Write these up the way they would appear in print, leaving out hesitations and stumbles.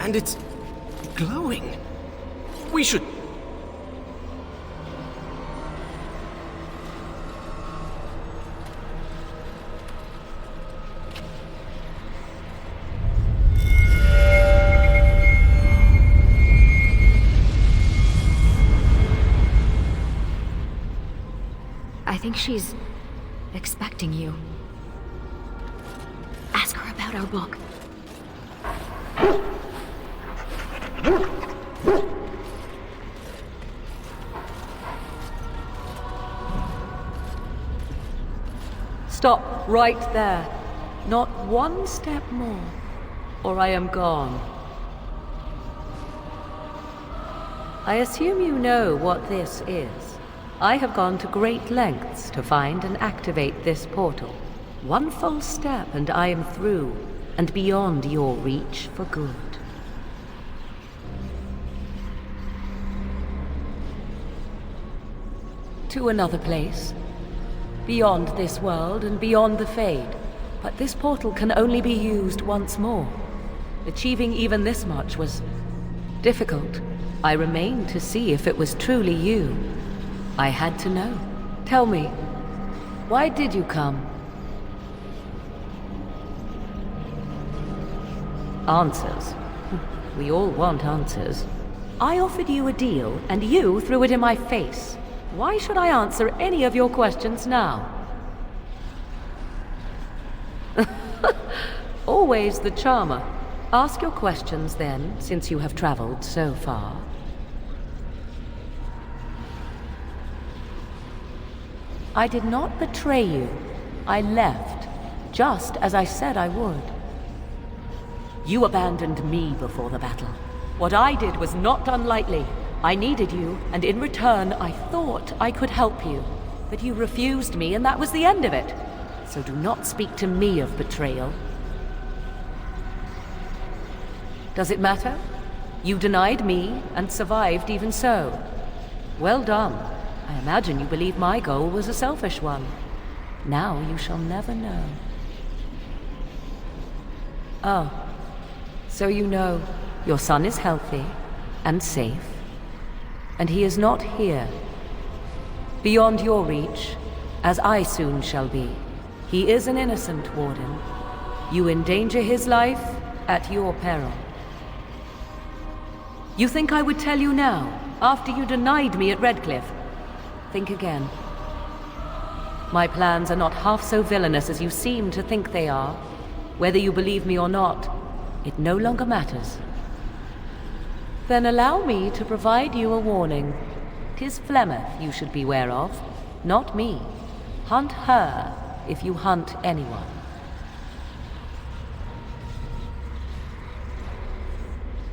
And it's glowing. We should... I think she's expecting you. Ask her about our book. Stop right there. Not one step more, or I am gone. I assume you know what this is. I have gone to great lengths to find and activate this portal. One false step and I am through, and beyond your reach for good. To another place. Beyond this world and beyond the Fade. But this portal can only be used once more. Achieving even this much was difficult. I remained to see if it was truly you. I had to know. Tell me, why did you come? Answers. We all want answers. I offered you a deal, and you threw it in my face. Why should I answer any of your questions now? Always the charmer. Ask your questions then, since you have traveled so far. I did not betray you. I left, just as I said I would. You abandoned me before the battle. What I did was not done lightly. I needed you, and in return, I thought I could help you. But you refused me, and that was the end of it. So do not speak to me of betrayal. Does it matter? You denied me, and survived even so. Well done. I imagine you believe my goal was a selfish one. Now you shall never know. Oh, so you know your son is healthy and safe. And he is not here. Beyond your reach, as I soon shall be. He is an innocent, Warden. You endanger his life at your peril. You think I would tell you now, after you denied me at Redcliffe? Think again. My plans are not half so villainous as you seem to think they are. Whether you believe me or not, it no longer matters. Then allow me to provide you a warning. 'Tis Flemeth you should beware of, not me. Hunt her if you hunt anyone.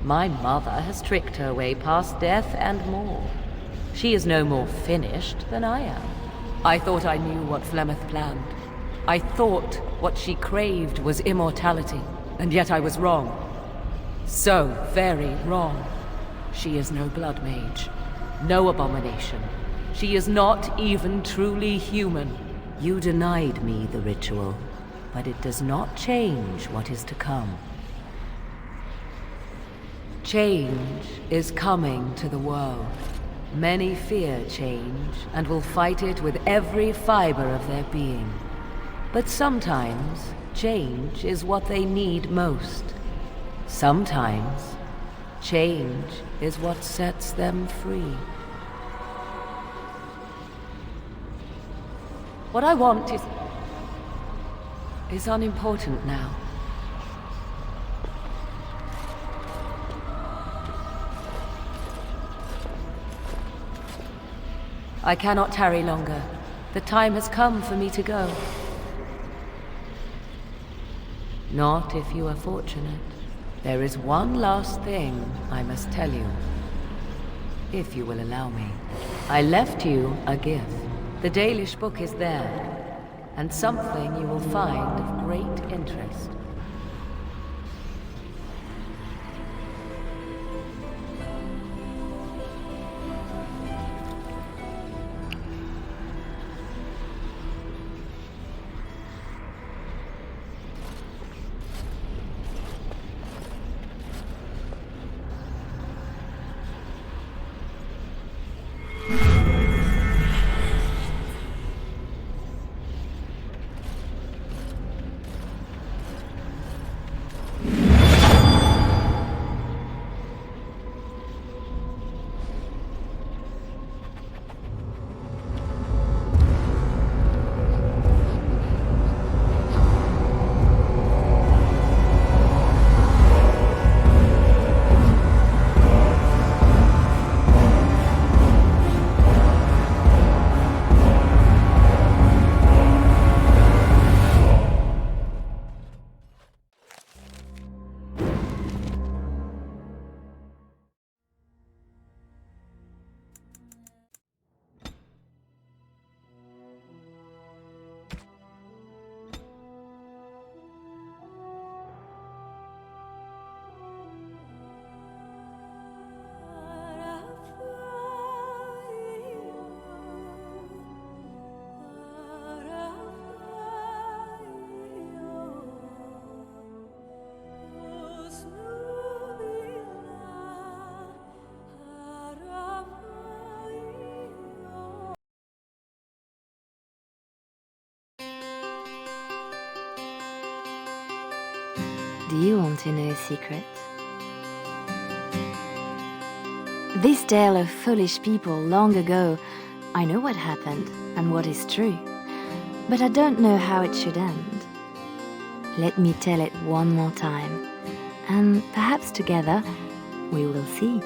My mother has tricked her way past death and more. She is no more finished than I am. I thought I knew what Flemeth planned. I thought what she craved was immortality, and yet I was wrong. So very wrong. She is no blood mage, no abomination. She is not even truly human. You denied me the ritual, but it does not change what is to come. Change is coming to the world. Many fear change, and will fight it with every fiber of their being. But sometimes, change is what they need most. Sometimes, change is what sets them free. What I want is unimportant now. I cannot tarry longer. The time has come for me to go. Not if you are fortunate. There is one last thing I must tell you. If you will allow me. I left you a gift. The Dalish book is there, and something you will find of great interest. Do you want to know a secret? This tale of foolish people long ago, I know what happened and what is true, but I don't know how it should end. Let me tell it one more time, and perhaps together we will see.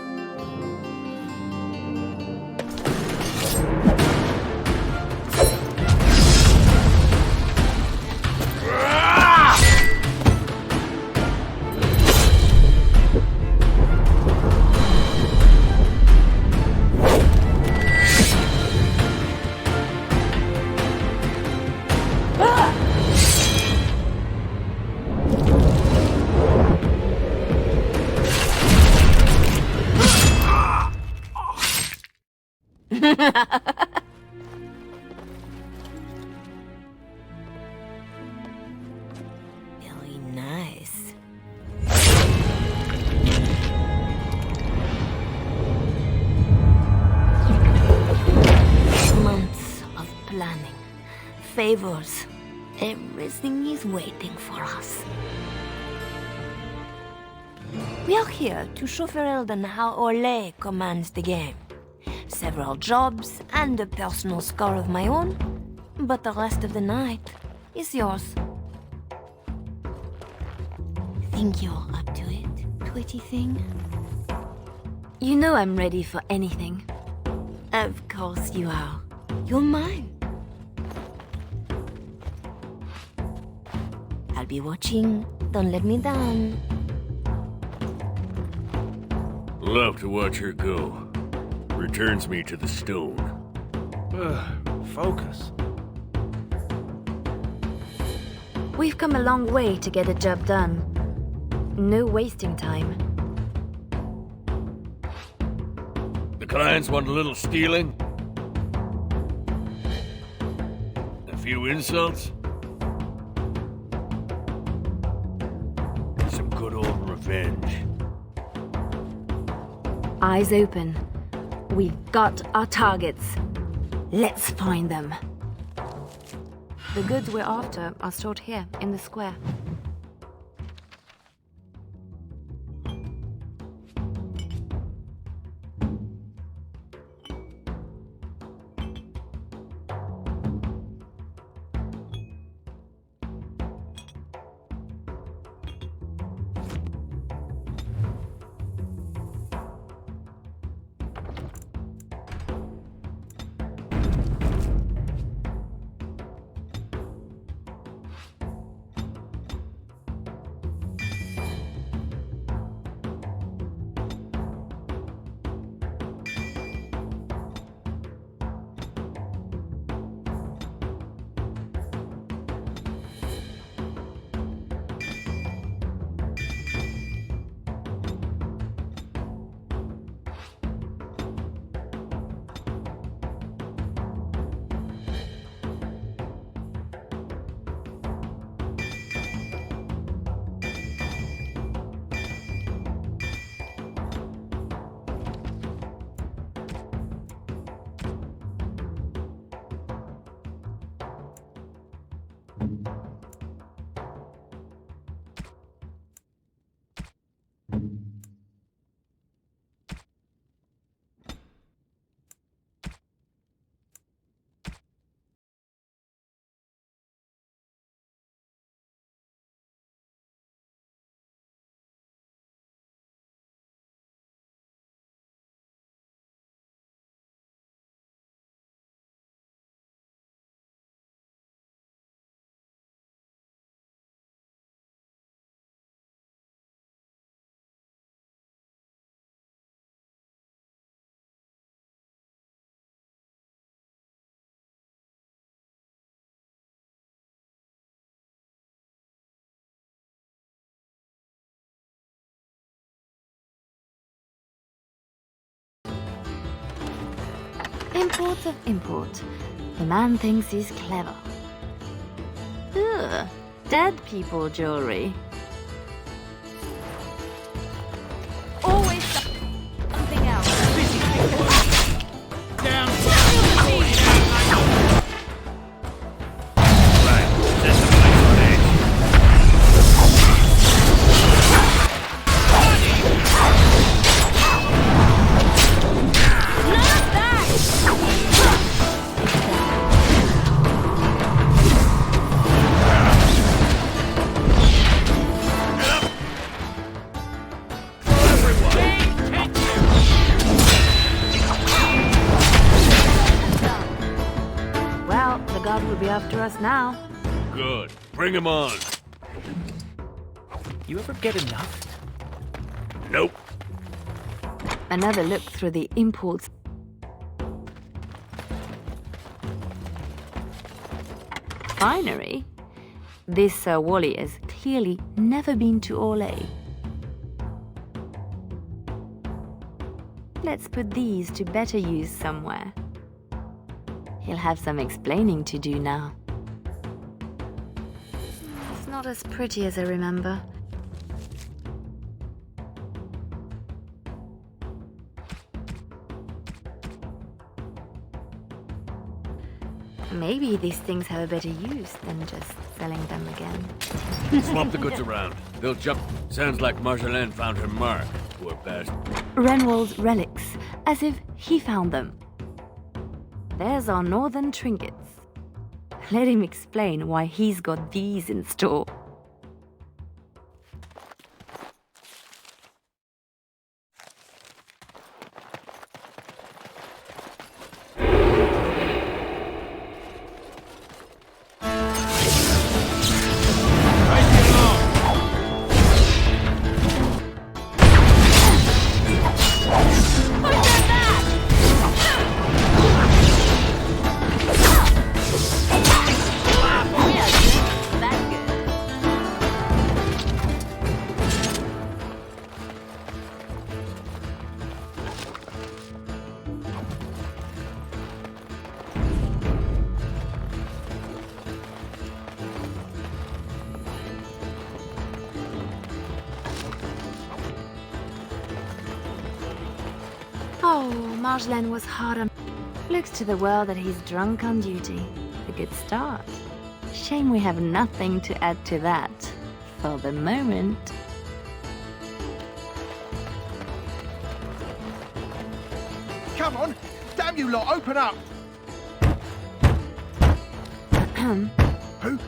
Very nice. Months of planning, favors, everything is waiting for us. We are here to show Ferelden how Ole commands the game. Several jobs and a personal score of my own, but the rest of the night is yours. Think you're up to it, pretty thing? You know I'm ready for anything. Of course you are. You're mine. I'll be watching. Don't let me down. Love to watch her go. Returns me to the stone. Focus. We've come a long way to get a job done. No wasting time. The clients want a little stealing? A few insults? Some good old revenge. Eyes open. We've got our targets. Let's find them. The goods we're after are stored here, in the square. Import of import. The man thinks he's clever. Ugh, dead people jewelry. Always something else. Down. Right, set the place on edge. guard will be after us now. Good. Bring him on. You ever get enough? Nope. Another look through the imports. Finery? This Sir Wally has clearly never been to Orlais. Let's put these to better use somewhere. He'll have some explaining to do now. It's not as pretty as I remember. Maybe these things have a better use than just selling them again. Swap the goods around. They'll jump. Sounds like Marjolaine found her mark. Poor bastard. Renwald's relics, as if he found them. There's our northern trinkets. Let him explain why he's got these in store. Oh, Marjolaine was hard on... Looks to the world that he's drunk on duty. A good start. Shame we have nothing to add to that. For the moment. Come on! Damn you lot, open up! Who?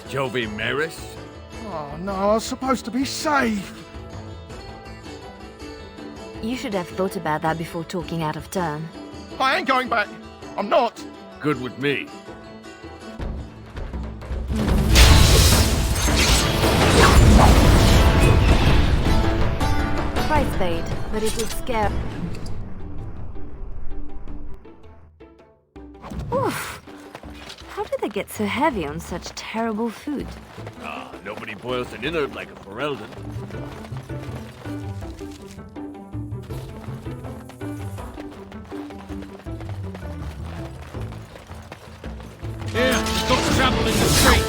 Jovi Maris? Oh no, I was supposed to be safe! You should have thought about that before talking out of turn. I ain't going back! I'm not! Good with me. Price paid, but it would scare... Oof! How do they get so heavy on such terrible food? Ah, nobody boils an innard like a Ferelden. Here, we've got trouble in the streets.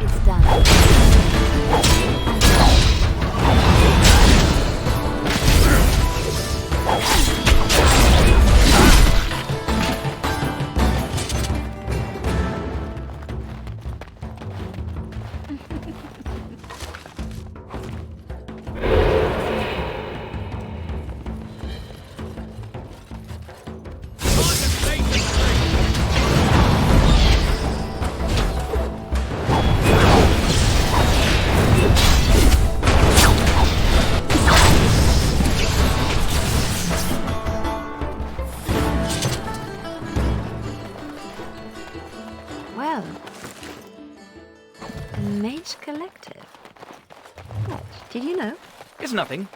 It's done. Well, a mage collective. Did you know? It's nothing,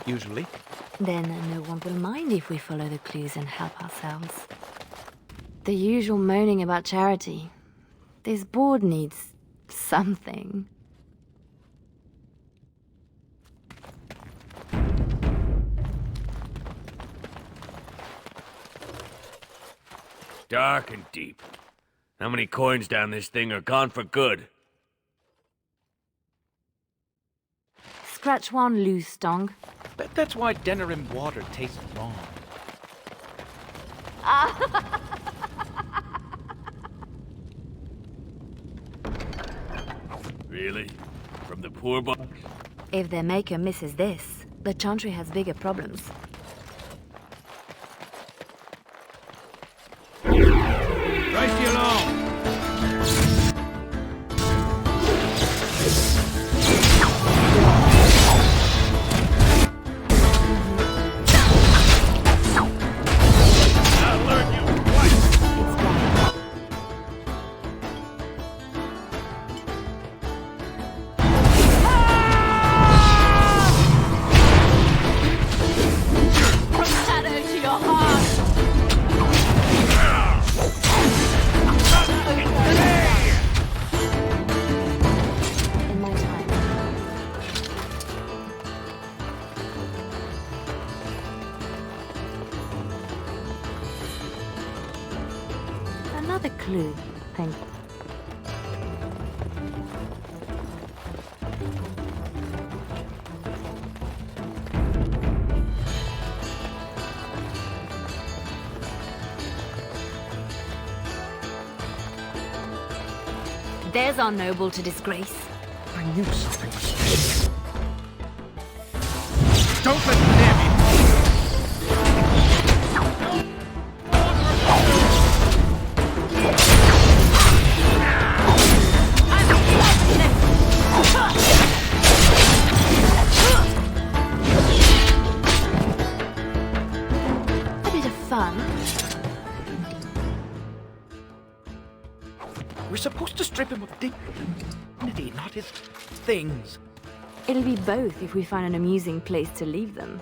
usually. Then no one will mind if we follow the clues and help ourselves. The usual moaning about charity. This board needs something. Dark and deep. How many coins down this thing are gone for good? Scratch one loose, Dong. Bet that's why Denerim water tastes wrong. Really? From the poor box? If their maker misses this, the Chantry has bigger problems. Raise the alarm! A clue, thank you. There's our noble to disgrace. I knew something was... Don't let them near me! A bit of fun. We're supposed to strip him of dignity, not his things. It'll be both if we find an amusing place to leave them.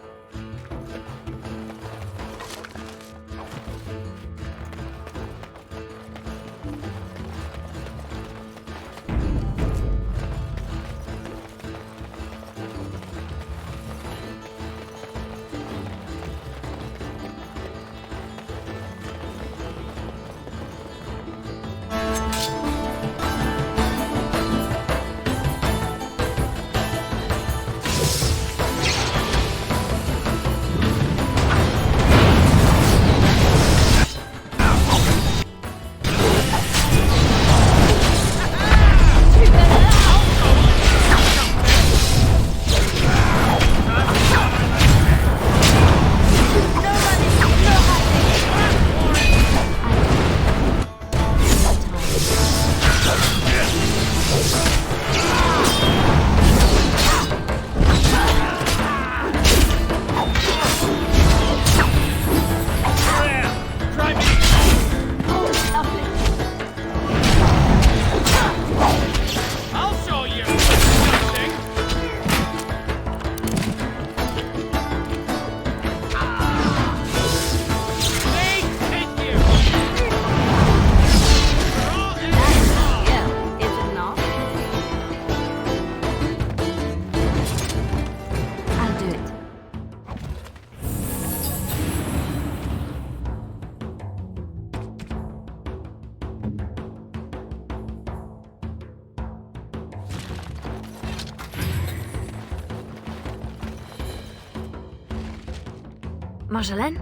Marjolaine?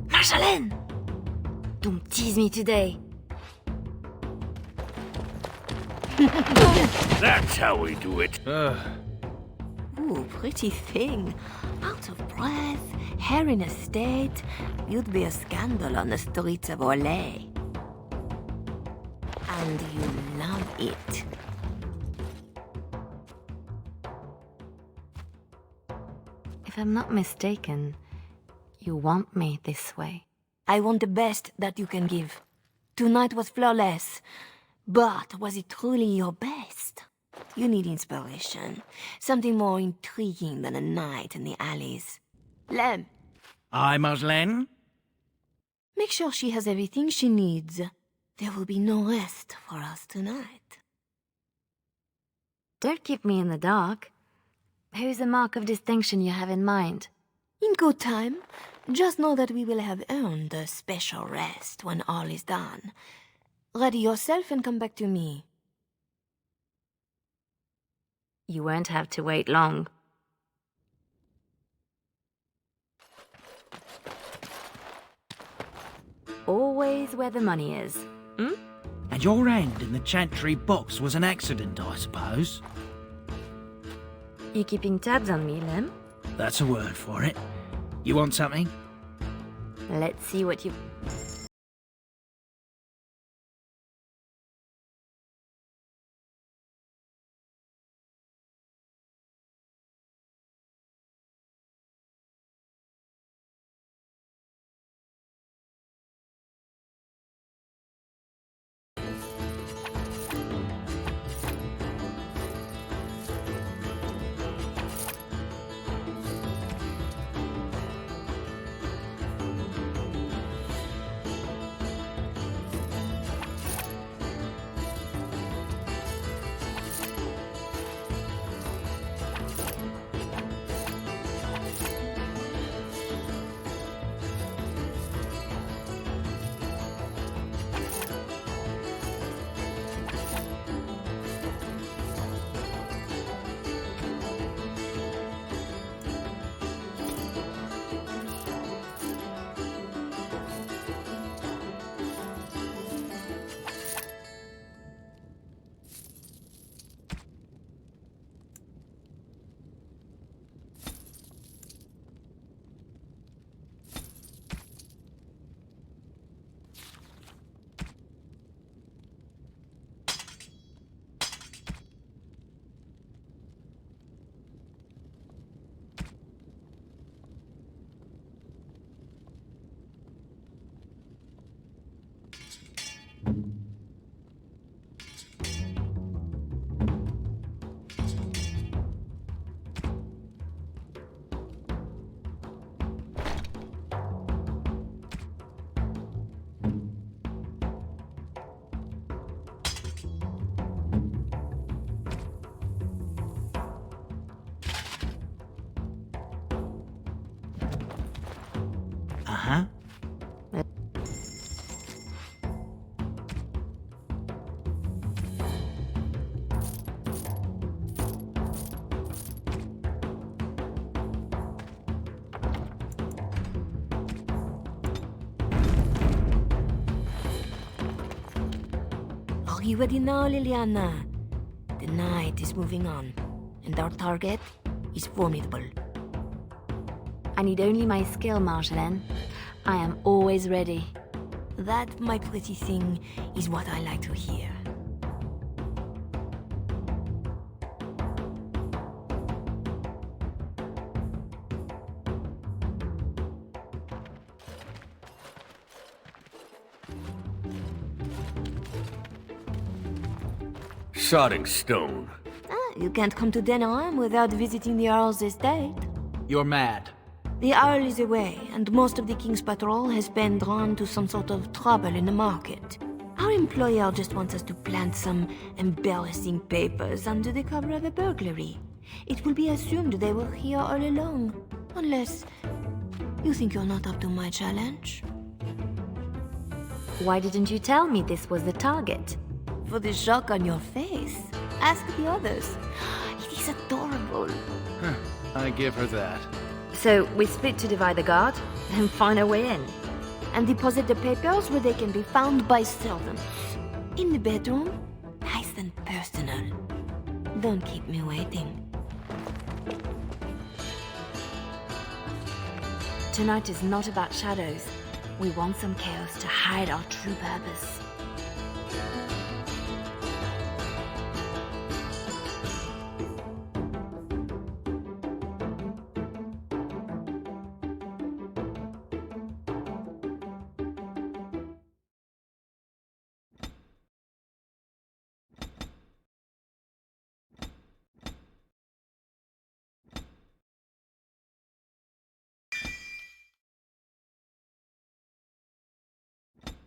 Marjolaine! Don't tease me today. That's how we do it. Ooh, pretty thing. Out of breath, hair in a state. You'd be a scandal on the streets of Orlais. And you love it. If I'm not mistaken, you want me this way. I want the best that you can give. Tonight was flawless. But was it truly your best? You need inspiration. Something more intriguing than a night in the alleys. Lem, Aye, Marjolaine? make sure she has everything she needs. There will be no rest for us tonight. Don't keep me in the dark. Who's the mark of distinction you have in mind? In good time, just know that we will have earned a special rest when all is done. Ready yourself and come back to me. You won't have to wait long. Always where the money is. Hmm? And your hand in the chantry box was an accident, I suppose? You keeping tabs on me, Lem? That's a word for it. You want something? Let's see what you... Uh-huh. Are you ready now, Leliana? The night is moving on, and our target is formidable. I need only my skill, Marjolaine. I am always ready. That, my pretty thing, is what I like to hear. Sodding stone. You can't come to Denham without visiting the Earl's estate. You're mad. The Earl is away, and most of the King's patrol has been drawn to some sort of trouble in the market. Our employer just wants us to plant some embarrassing papers under the cover of a burglary. It will be assumed they were here all along, unless you think you're not up to my challenge. Why didn't you tell me this was the target? For the shock on your face, ask the others. It is adorable. I give her that. So we split to divide the guard and find a way in. And deposit the papers where they can be found by servants. In the bedroom, nice and personal. Don't keep me waiting. Tonight is not about shadows. We want some chaos to hide our true purpose.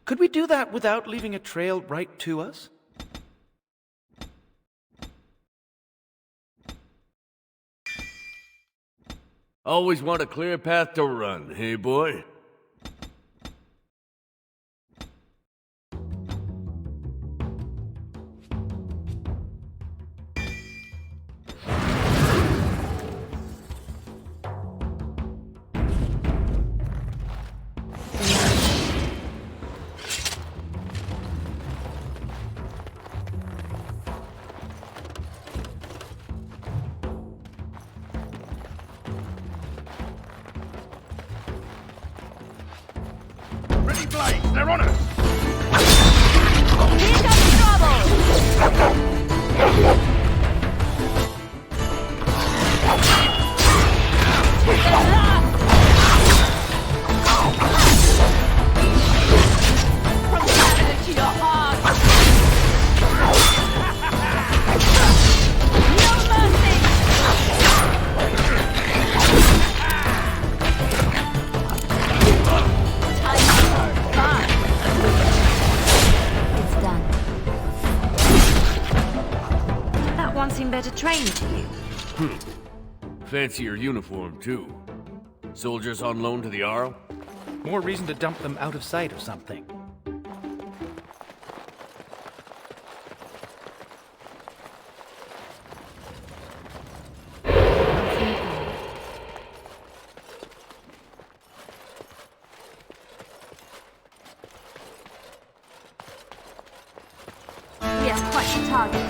Could we do that without leaving a trail right to us? Always want a clear path to run, hey boy? Ready, Blaze! They're on us! Here comes trouble! From Canada to your heart! No mercy! It's done. That one seemed better trained to you. Fancier uniform, too. Soldiers on loan to the Arl? More reason to dump them out of sight or something. We have quite the target.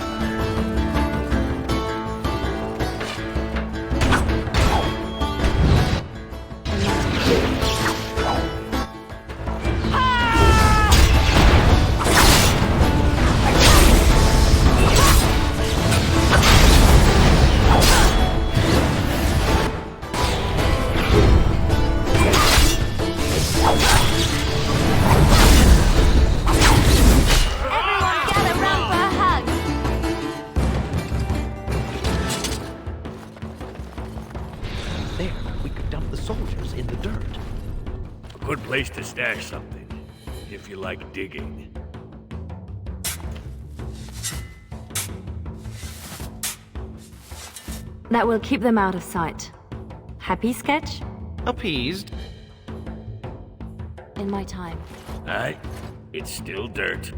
there, we could dump the soldiers in the dirt. A good place to stash something, if you like digging. That will keep them out of sight. Happy, Sketch? Appeased. In my time. Aye, it's still dirt.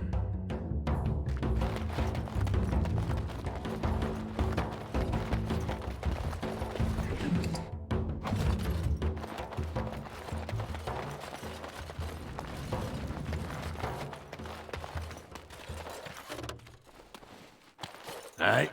Aye.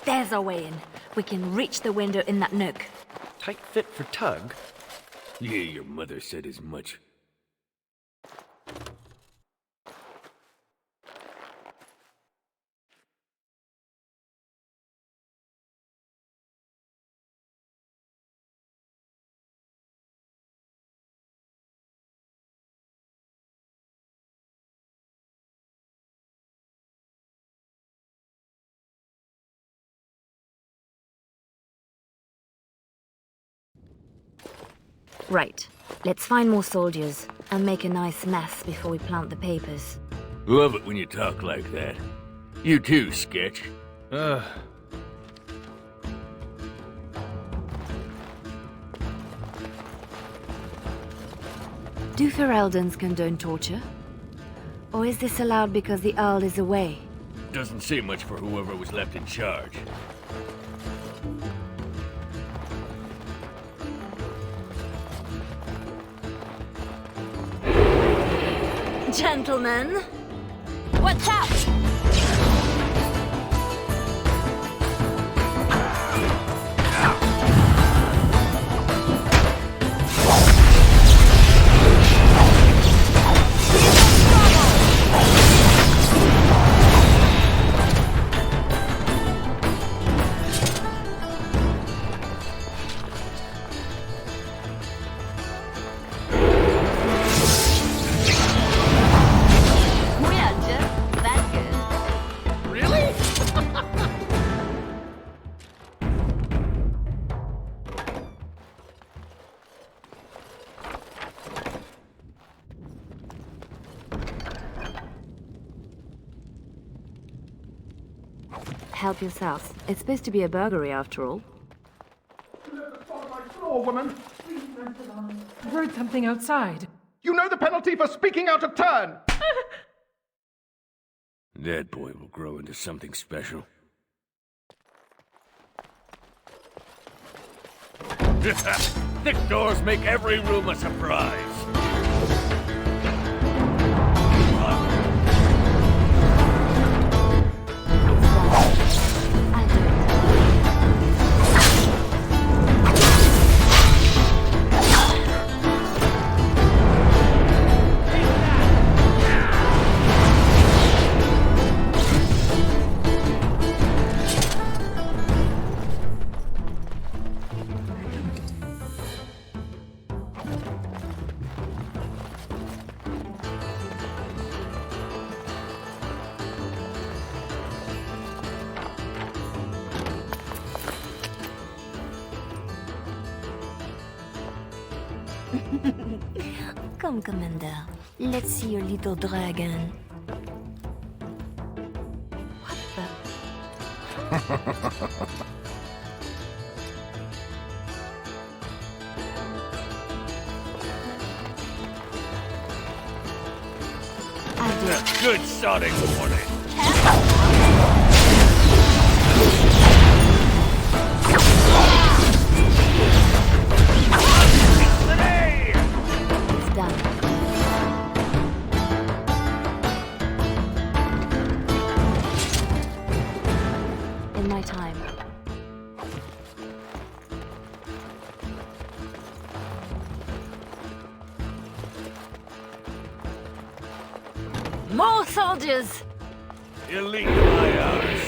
There's our way in. We can reach the window in that nook. Tight fit for Tug. Yeah, your mother said as much. Right. Let's find more soldiers and make a nice mess before we plant the papers. Love it when you talk like that. You too, Sketch. Do Fereldans condone torture? Or is this allowed because the Earl is away? Doesn't say much for whoever was left in charge. Gentlemen, watch out! Help yourselves. It's supposed to be a burglary after all. Floor, woman. I heard something outside. You know the penalty for speaking out of turn. That boy will grow into something special. Thick doors make every room a surprise. Come, Commander. Let's see your little dragon. What the? A good sodding warning. It's done. In my time. More soldiers! Elite my hours.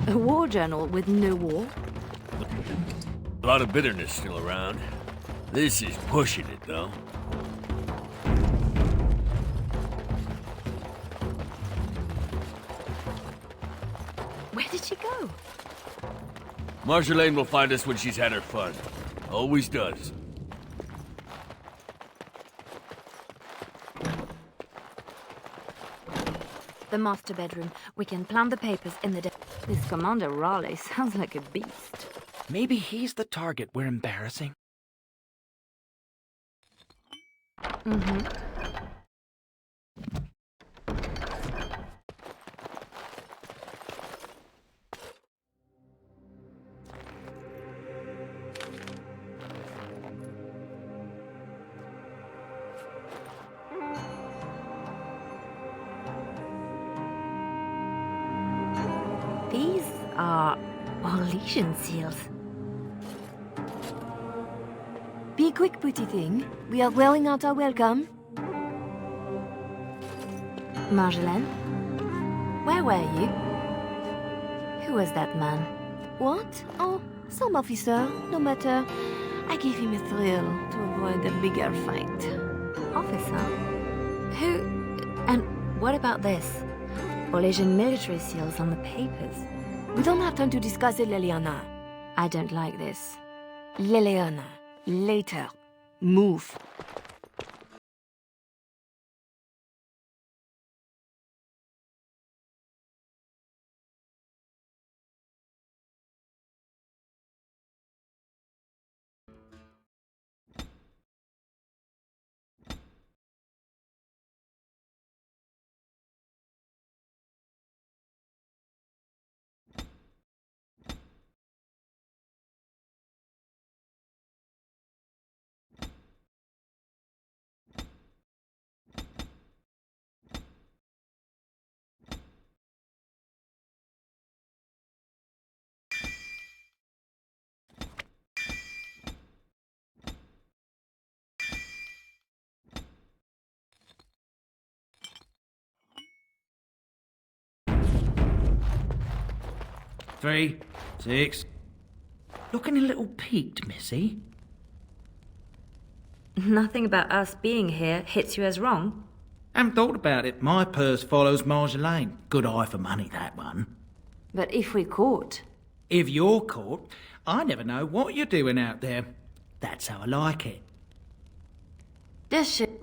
A war journal with no war? A lot of bitterness still around. This is pushing it, though. Where did she go? Marjolaine will find us when she's had her fun. Always does. The master bedroom. We can plant the papers in the This Commander Raleigh sounds like a beast. Maybe he's the target we're embarrassing. Mm-hmm. These are Orlesian seals. Be quick, pretty thing. We are wearing out our welcome. Marjolaine, Where were you? who was that man? What? Oh, some officer. No matter. I gave him a thrill to avoid a bigger fight. Officer? Who... And what about this? Orlesian military seals on the papers. We don't have time to discuss it, Leliana. I don't like this. Leliana. Later. Move. Three, 6. Looking a little peaked, Missy. Nothing about us being here hits you as wrong. Haven't thought about it. My purse follows Marjolaine. Good eye for money, that one. But if we caught... If you're caught, I never know what you're doing out there. That's how I like it. This shit...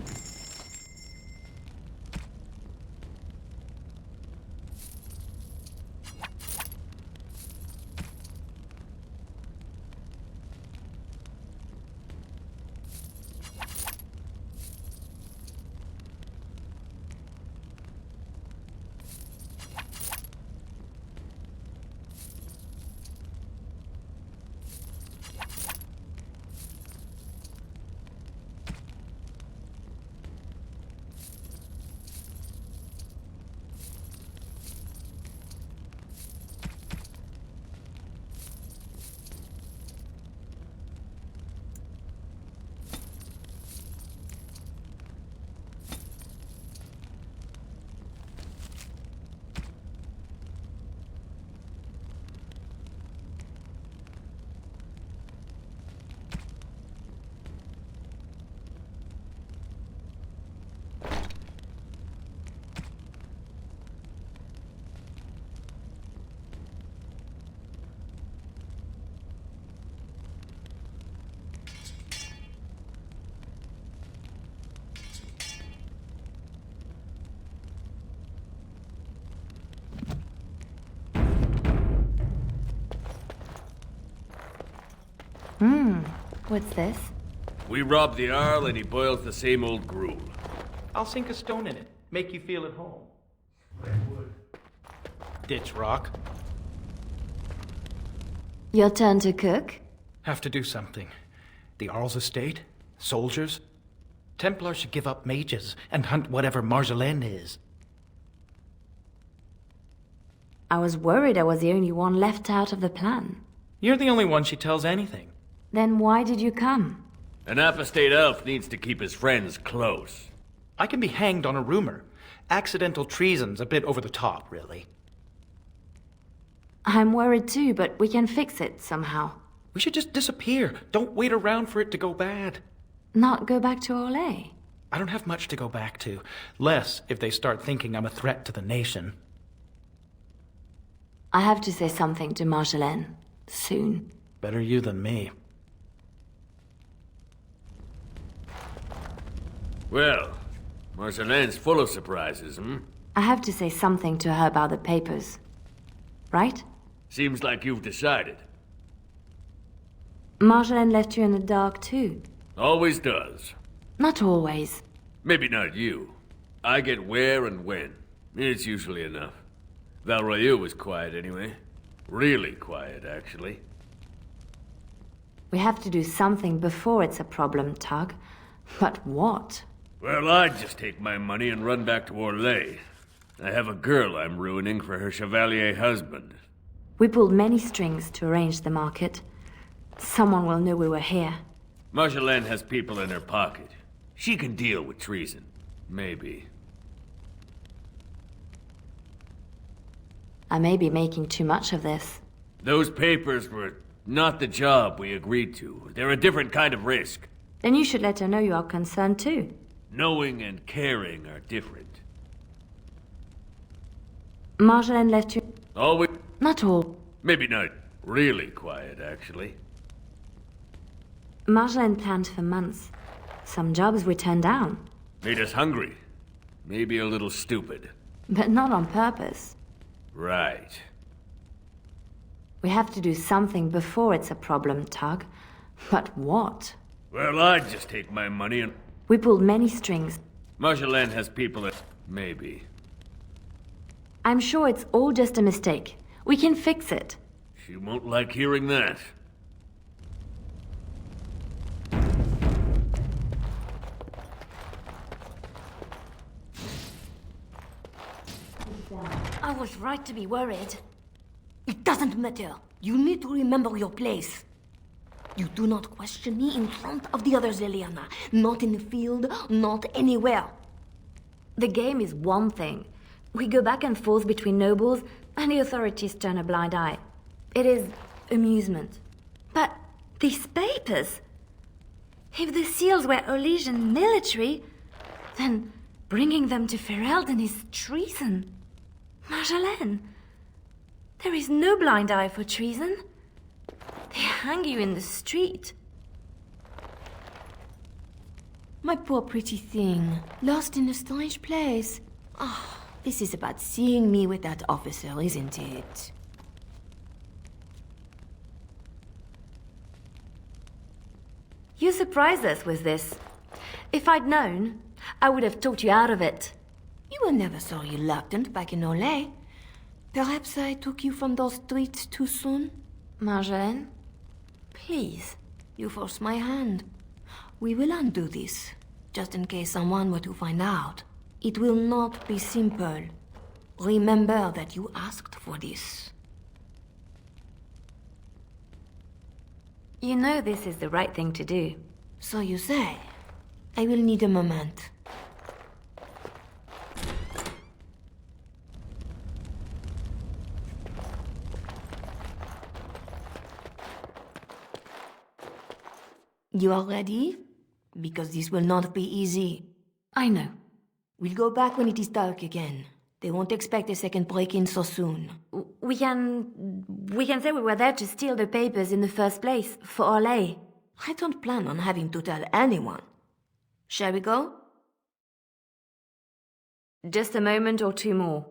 What's this? We rob the Arl and he boils the same old gruel. I'll sink a stone in it. Make you feel at home. Ditch rock. Your turn to cook? Have to do something. The Arl's estate, soldiers. Templar should give up mages and hunt whatever Marjolaine is. I was worried I was the only one left out of the plan. You're the only one she tells anything. Then why did you come? An apostate elf needs to keep his friends close. I can be hanged on a rumor. Accidental treason's a bit over the top, really. I'm worried too, but we can fix it somehow. We should just disappear. Don't wait around for it to go bad. Not go back to Orlais. I don't have much to go back to. Less if they start thinking I'm a threat to the nation. I have to say something to Marjolaine. Soon. Better you than me. Well, Marjolaine's full of surprises, hmm? I have to say something to her about the papers. Right? Seems like you've decided. Marjolaine left you in the dark too. Always does. Not always. Maybe not you. I get where and when. It's usually enough. Valroyu was quiet anyway. Really quiet, actually. We have to do something before it's a problem, Tug. But what? Well, I'd just take my money and run back to Orlais. I have a girl I'm ruining for her Chevalier husband. We pulled many strings to arrange the market. Someone will know we were here. Marjolaine has people in her pocket. She can deal with treason. Maybe. I may be making too much of this. Those papers were not the job we agreed to. They're a different kind of risk. Then you should let her know you are concerned too. Knowing and caring are different. Marjolaine left you... Always... Not all. Maybe not really quiet, actually. Marjolaine planned for months. Some jobs we turned down. Made us hungry. Maybe a little stupid. But not on purpose. Right. We have to do something before it's a problem, Tug. But what? Well, I'd just take my money and... We pulled many strings. Marjolaine has people that... Maybe. I'm sure it's all just a mistake. We can fix it. She won't like hearing that. I was right to be worried. It doesn't matter. You need to remember your place. You do not question me in front of the others, Leliana. Not in the field, not anywhere. The game is one thing. We go back and forth between nobles, and the authorities turn a blind eye. It is amusement. But these papers... If the seals were Orlesian military, then bringing them to Ferelden is treason. Marjolaine, there is no blind eye for treason. They hang you in the street. My poor pretty thing, lost in a strange place. Ah, this is about seeing me with that officer, isn't it? You surprised us with this. If I'd known, I would have talked you out of it. You were never so reluctant back in Orlais. Perhaps I took you from those streets too soon? Marjolaine? Please, you forced my hand. We will undo this, just in case someone were to find out. It will not be simple. Remember that you asked for this. You know this is the right thing to do. So you say. I will need a moment. You are ready? Because this will not be easy. I know. We'll go back when it is dark again. They won't expect a second break-in so soon. We can say we were there to steal the papers in the first place, for Orlais. I don't plan on having to tell anyone. Shall we go? Just a moment or two more.